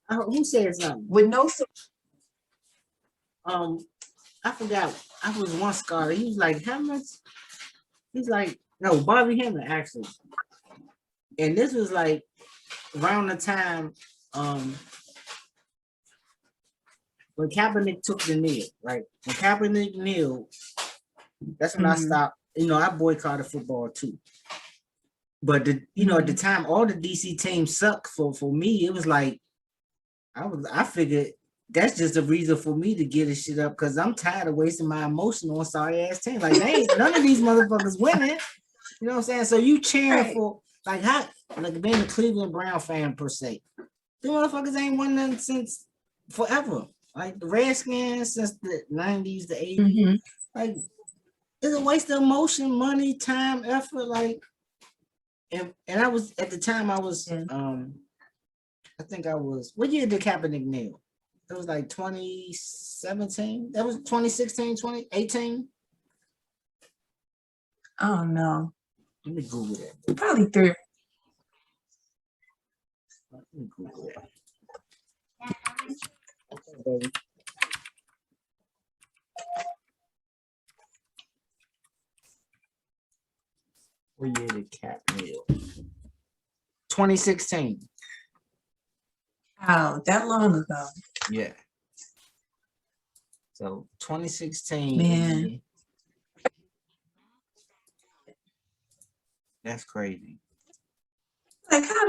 Who said something? With no I forgot. I was one scholar. He was like, how much? He's like, no, Bobby Hemmett actually. And this was like around the time when Kaepernick took the knee, right? When Kaepernick kneeled, that's when I stopped. You know, I boycotted football too. But you know, at the time, all the DC teams sucked. For me, it was like I figured that's just a reason for me to get this shit up because I'm tired of wasting my emotion on sorry ass teams. Like they ain't none of these motherfuckers winning. You know what I'm saying? So you cheering for like how like being a Cleveland Brown fan per se. The motherfuckers ain't won nothing since forever. Like the Redskins since the 90s, the 80s. Like it's a waste of emotion, money, time, effort. Like and I was at the time I was I think I was what year did Kaepernick kneel? It was like 2017. That was 2016, 2018. I don't know. Let me Google that. Probably 3. Let me Google that. Okay, what year did Cap kneel? 2016. Wow, that long ago. Yeah. So 2016. Man. That's crazy. Like how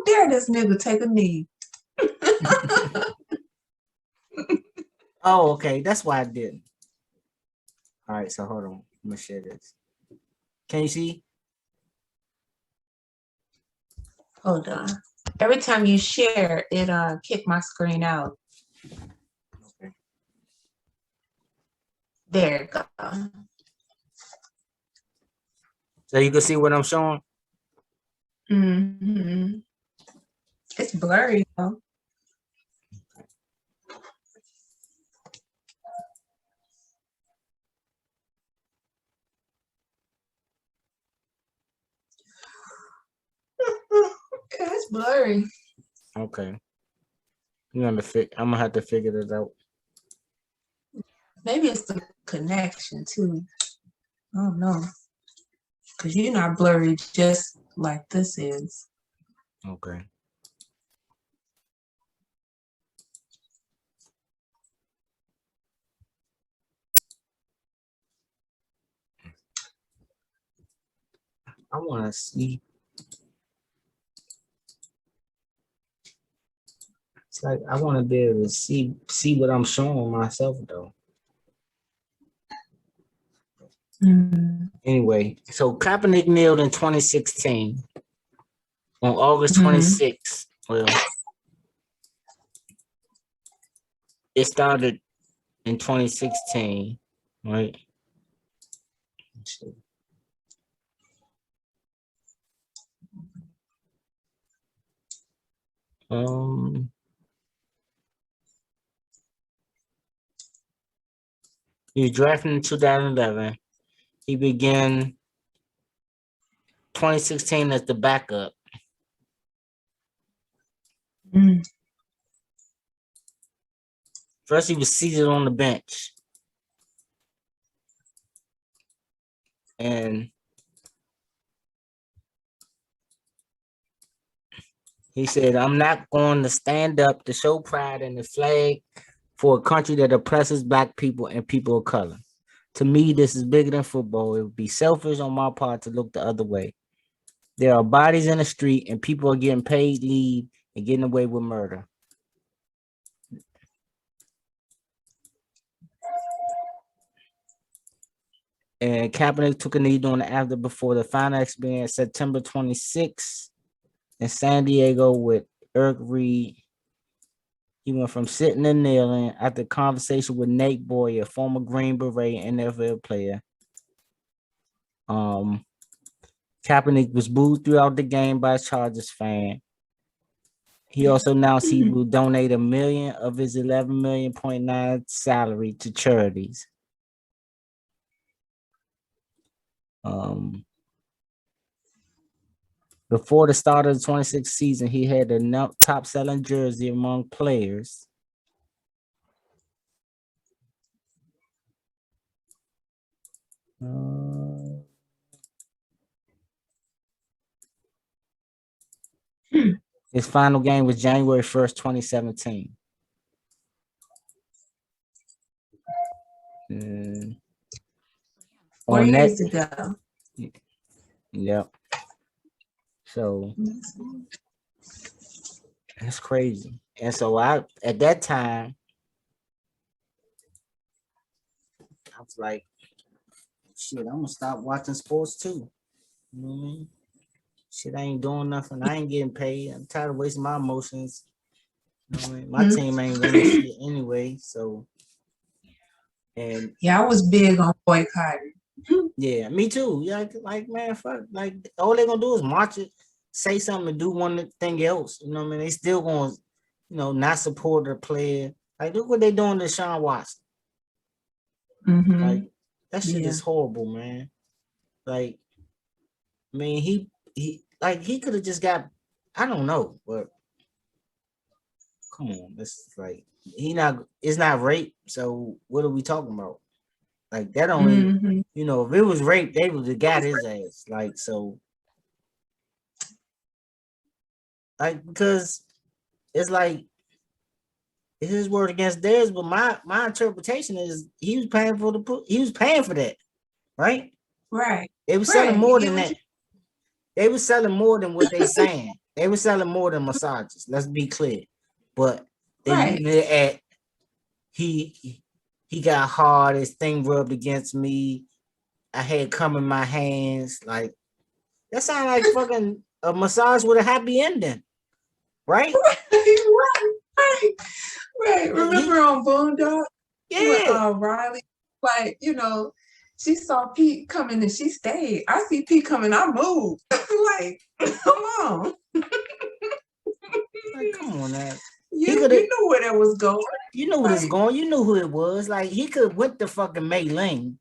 dare this nigga take a knee? Oh, okay. That's why I didn't. All right, so hold on. I'm gonna share this. Can you see? Hold on. Every time you share, it kick my screen out. Okay. There you go. So you can see what I'm showing? It's blurry though. Okay, it's blurry. Okay. I'm gonna have to figure this out. Maybe it's the connection too. I don't know. Because you're not blurry just like this is. Okay. I want to see. It's like I want to be able to see what I'm showing myself though. Anyway, so Kaepernick kneeled in 2016 on August 26th. Well, it started in 2016, right? Let's see. He was drafted in 2011. He began 2016 as the backup. First, he was seated on the bench. And he said, I'm not going to stand up to show pride in the flag for a country that oppresses Black people and people of color. To me, this is bigger than football. It would be selfish on my part to look the other way. There are bodies in the street and people are getting paid leave and getting away with murder. And Kaepernick took a knee during the after before the final experience September 26th in San Diego with Eric Reed. He went from sitting and kneeling after conversation with Nate Boyer, former Green Beret NFL player. Kaepernick was booed throughout the game by a Chargers fan. He also announced he will donate $1 million of his $11.9 million salary to charities. Before the start of the 26th season, he had the top selling jersey among players. His final game was January 1st, 2017. 4 years ago. Yep. So that's crazy. And so at that time, I was like, shit, I'm gonna stop watching sports too. You know what I mean? Shit, I ain't doing nothing. I ain't getting paid. I'm tired of wasting my emotions. You know what I mean? My team ain't winning shit anyway. So, and yeah, I was big on boycotting. Yeah, me too. Yeah, like man, fuck. Like all they gonna do is march it, say something, and do one thing else. You know what I mean? They still gonna, not support their player. Like look what they doing to Sean Watson. Like that shit is horrible, man. Like, I mean, he could have just got. I don't know, but come on, this like it's not rape. So what are we talking about? Like that only, if it was rape, they would have got his ass. Like so. Like because it's like it's his word against theirs, but my interpretation is he was paying for that, right? Right. They were selling more than that. They were selling more than what they saying. They were selling more than massages. Let's be clear. But they leaving it at he got hard, his thing rubbed against me. I had cum in my hands. Like that sounds like fucking a massage with a happy ending. Right? Right. Remember on Boondock? Yeah. When, Riley, like, she saw Pete coming and she stayed. I see Pete coming, I moved. Like, come on. Like, come on now. You knew where that was going. You knew where it was going. You knew who it was. Like, he could have went to fucking Mei Ling.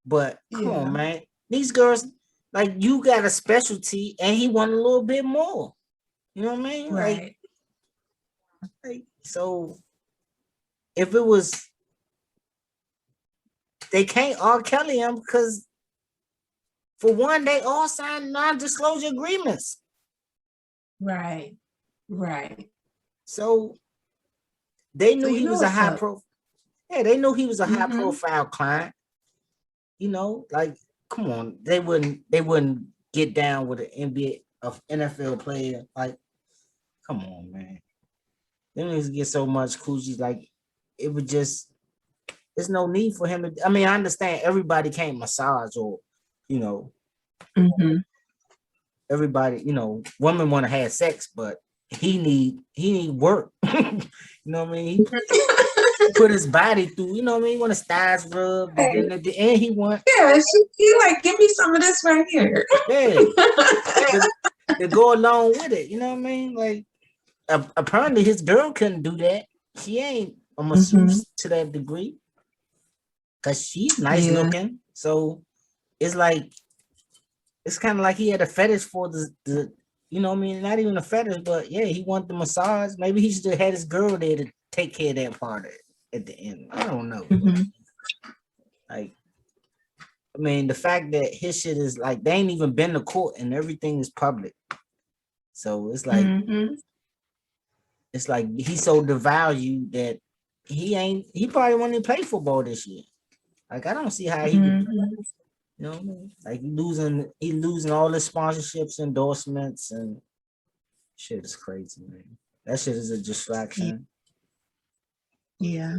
But come on, man. These girls, like, you got a specialty and he wanted a little bit more. You know what I mean? Right. Like so if it was they can't R. Kelly him because for one, they all signed non-disclosure agreements. Right. So they knew he was a high profile. Yeah, they knew he was a high profile client. Like, come on, they wouldn't get down with an NBA of NFL player. Like, come on, man. They didn't get so much coochie. Like, it would just. There's no need for him to. I mean, I understand everybody can't massage or, everybody. Women want to have sex, but he need work. You know what I mean? He put his body through. You know what I mean? He want his thighs rubbed, and then at the end he want. Yeah, he like give me some of this right here. Yeah, to go along with it. You know what I mean? Like apparently his girl couldn't do that. She ain't a masseuse to that degree. Cause she's nice looking, so it's like it's kind of like he had a fetish for the you know what I mean, not even a fetish, but yeah, he wanted the massage. Maybe he should have had his girl there to take care of that part at the end. I don't know. Like, I mean, the fact that his shit is like they ain't even been to court and everything is public, so it's like he sold the value that he probably won't even play football this year. Like, I don't see how he could, like he losing all his sponsorships, endorsements, and shit is crazy, man. That shit is a distraction. Yeah.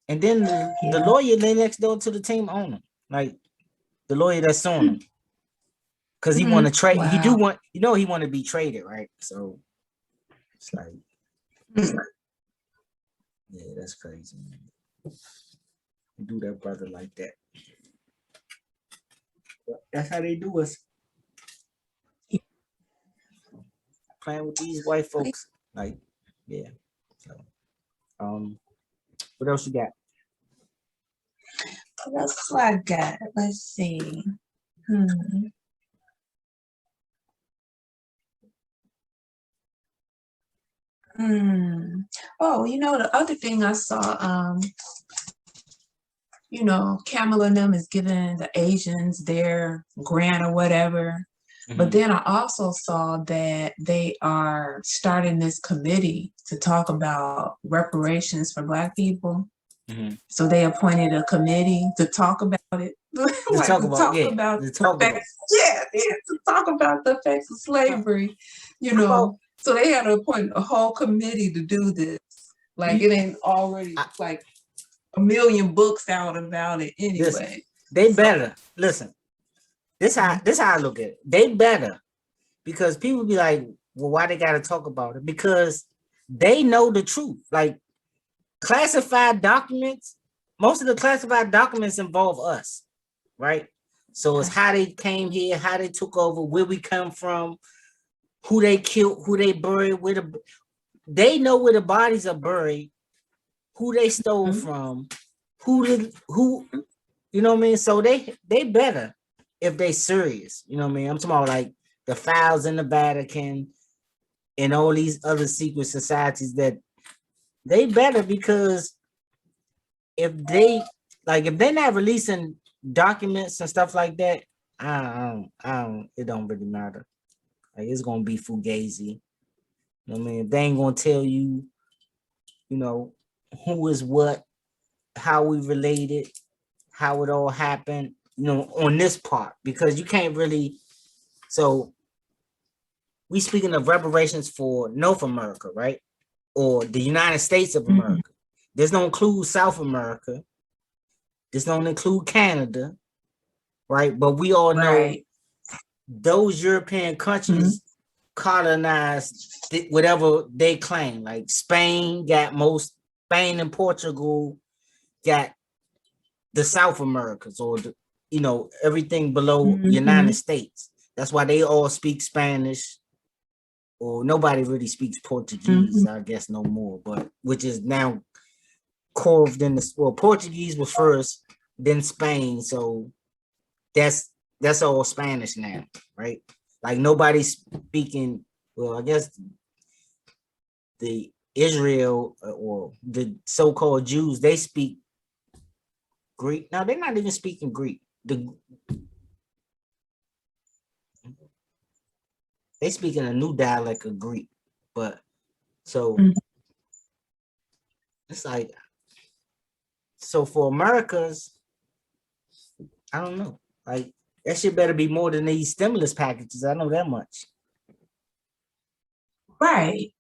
And then the lawyer lay next door to the team owner, like the lawyer that's suing him, because he want to trade. Wow. He do want, he want to be traded, right? So it's like, yeah, that's crazy, man. Do that brother like that. That's how they do us. Playing with these white folks. Like, yeah. So what else you got? What else do I got? Let's see. Oh, the other thing I saw, Kamala and them is giving the Asians their grant or whatever. But then I also saw that they are starting this committee to talk about reparations for Black people. So they appointed a committee to talk about it. To talk about to talk about the effects of slavery, So they had to appoint a whole committee to do this. Like it ain't already like a million books out about it anyway. Listen, they better listen. This how I look at it. They better, because people be like, well, why they gotta talk about it? Because they know the truth. Like classified documents, most of the classified documents involve us, right? So it's how they came here, how they took over, where we come from, who they killed, who they buried, they know where the bodies are buried, who they stole from, who you know what I mean? So they better, if they serious, you know what I mean? I'm talking about like the files in the Vatican and all these other secret societies, that they better, because if they're not releasing documents and stuff like that, it don't really matter. Like it's gonna be fugazi. You know what I mean? If they ain't gonna tell you, who is what, how we related, how it all happened, on this part, because you can't really. So we speaking of reparations for North America, right? Or the United States of America. This don't include South America. This don't include Canada, right? But we all know those European countries colonized whatever they claim. Like Spain and Portugal got the South Americas, or everything below United States. That's why they all speak Spanish, or nobody really speaks Portuguese, I guess, no more, but which is now carved in Portuguese was first, then Spain. So that's all Spanish now, right? Like nobody's speaking, I guess the Israel or the so-called Jews, they speak Greek. Now they're not even speaking Greek. They speak in a new dialect of Greek, but so it's like, so for Americas, I don't know. Like that shit better be more than these stimulus packages. I know that much. Right.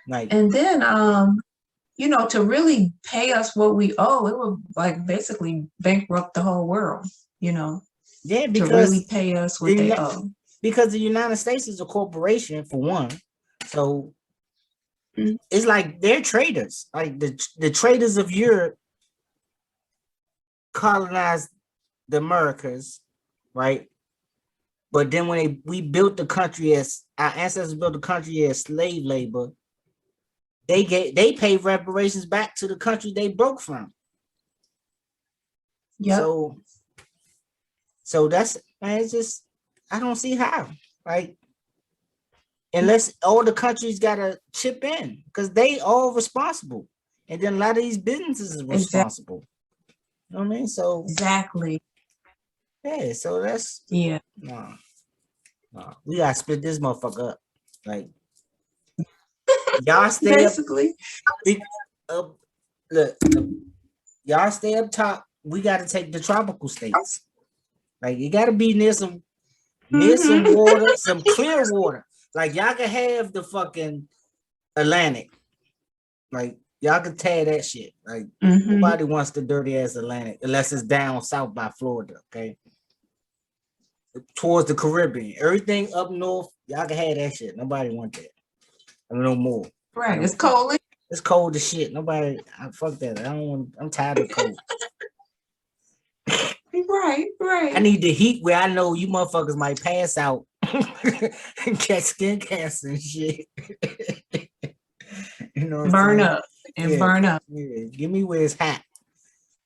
Like, and then to really pay us what we owe, it would like basically bankrupt the whole world, yeah, because to really pay us what they owe. Because the United States is a corporation, for one. So it's like they're traders. Like the traders of Europe colonized the Americas, right? But then when we built the country, as our ancestors built the country as slave labor, they paid reparations back to the country they broke from. Yeah. So that's, man, it's just, I don't see how. Like, unless all the countries gotta chip in, because they all responsible, and then a lot of these businesses is responsible. Exactly. You know what I mean? So exactly. Yeah. So that's no. We gotta split this motherfucker up. Like y'all stay basically up. Look, y'all stay up top. We gotta take the tropical states. Like you gotta be near some water, some clear water. Like y'all can have the fucking Atlantic. Like y'all can tear that shit. Like nobody wants the dirty ass Atlantic unless it's down south by Florida, okay? Towards the Caribbean. Everything up north, y'all can have that shit. Nobody want that. No more. Right. It's cold. It's cold as shit. Nobody, fuck that. I don't want, I'm tired of cold. Right. I need the heat where I know you motherfuckers might pass out and catch skin cancer and shit. You know, burn up. Yeah, give me where it's hot.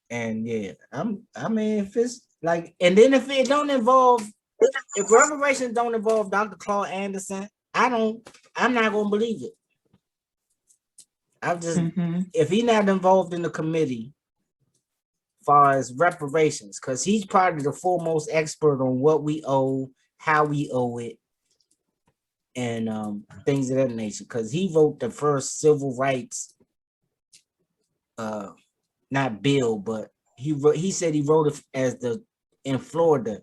And I mean, if it's like, and then if it don't involve, if reparations don't involve Dr. Claude Anderson, I'm not gonna believe it. I'm just if he's not involved in the committee far as reparations, because he's probably the foremost expert on what we owe, how we owe it, and things of that nature. Because he wrote the first civil rights, not bill, but he said he wrote it as in Florida,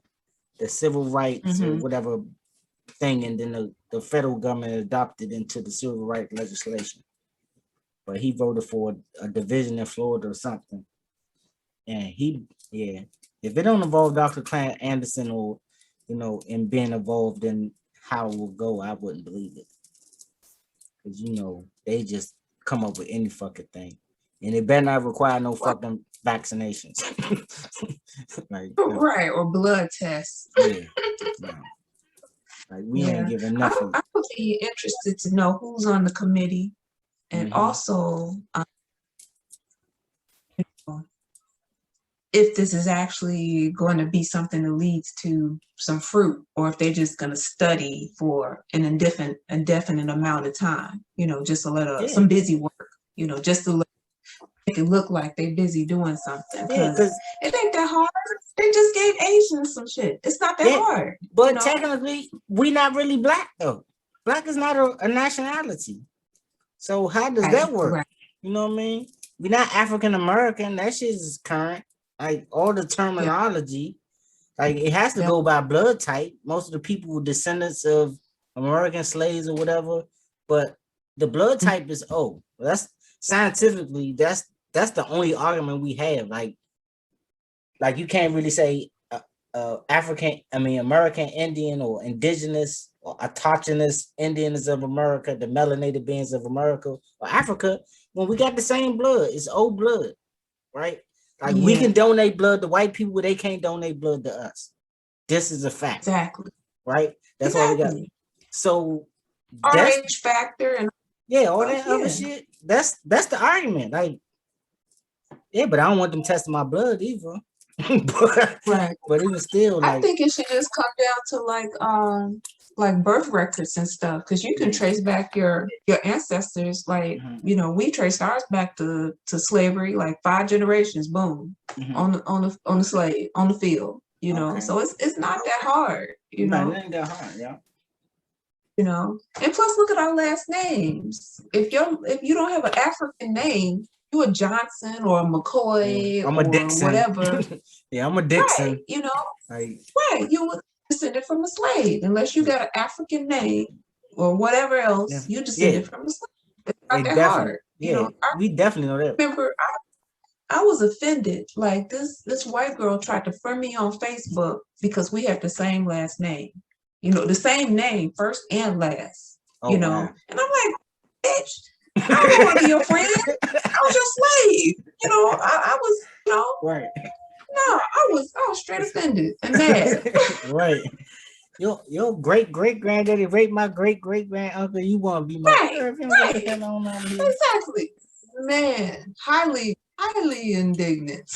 the civil rights or whatever thing, and then the federal government adopted into the civil rights legislation. But he voted for a division in Florida or something. And if it don't involve Dr. Clarence Anderson or, in being involved in how it will go, I wouldn't believe it. Because, they just come up with any fucking thing. And it better not require no fucking vaccinations. Right, or blood tests. Yeah. No. Like, we ain't giving nothing. I would be interested to know who's on the committee. And also, if this is actually going to be something that leads to some fruit, or if they're just going to study for an indefinite amount of time, just to let some busy work, just to make it look like they're busy doing something. Because it ain't that hard. They just gave Asians some shit. It's not that hard. But technically, we not really black, though. Black is not a nationality. So how does that work? Right. You know what I mean? We're not African American. That shit is current. Like, all the terminology, like, it has to go by blood type. Most of the people were descendants of American slaves or whatever, but the blood type is O. That's scientifically, that's the only argument we have. Like you can't really say American Indian or indigenous or autochthonous Indians of America, the melanated beings of America or Africa, when we got the same blood. It's O blood, right? Like, we can donate blood to white people, but they can't donate blood to us. This is a fact. Exactly. Right? That's why we got. So RH factor and all that other shit. That's the argument. Like, but I don't want them testing my blood either. But even still, I think it should just come down to like birth records and stuff, because you can trace back your ancestors. Like, we traced ours back to slavery, like 5 generations, boom, on the slave, on the field, so it's not that hard, it ain't that hard, and plus look at our last names. If you don't have an African name, you a Johnson or a McCoy I'm a Dixon. Whatever. I'm a Dixon. Right, right. You were descended from a slave, unless you got an African name or whatever else. You descended from a slave. It's not that hard. We definitely know that. Remember, I was offended. Like, this white girl tried to friend me on Facebook because we have the same last name. The same name, first and last. Wow. And I'm like, bitch, I don't want to be your friend. I was your slave. I was, right. No, I was straight offended and mad. Right. Your great granddaddy raped my great grand uncle. You want to be my girlfriend? Right. Exactly. Man, highly indignant.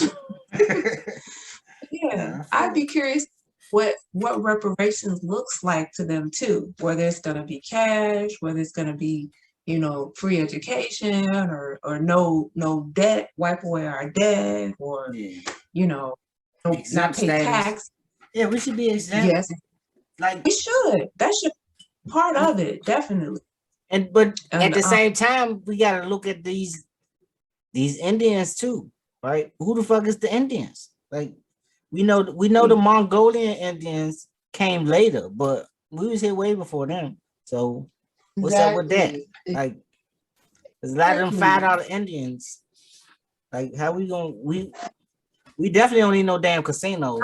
I'd be curious what reparations looks like to them too. Whether it's going to be cash, whether it's going to be free education or no debt, wipe away our debt, or not pay tax. Yeah, we should be exempt. Yes, like we should. That should be part of it, definitely. But at the same time, we gotta look at these Indians too, right? Who the fuck is the Indians? Like, we know the Mongolian Indians came later, but we was here way before them. So what's up with that? Like, there's a lot of them $5 Indians. Like, how we gonna we definitely don't need no damn casinos.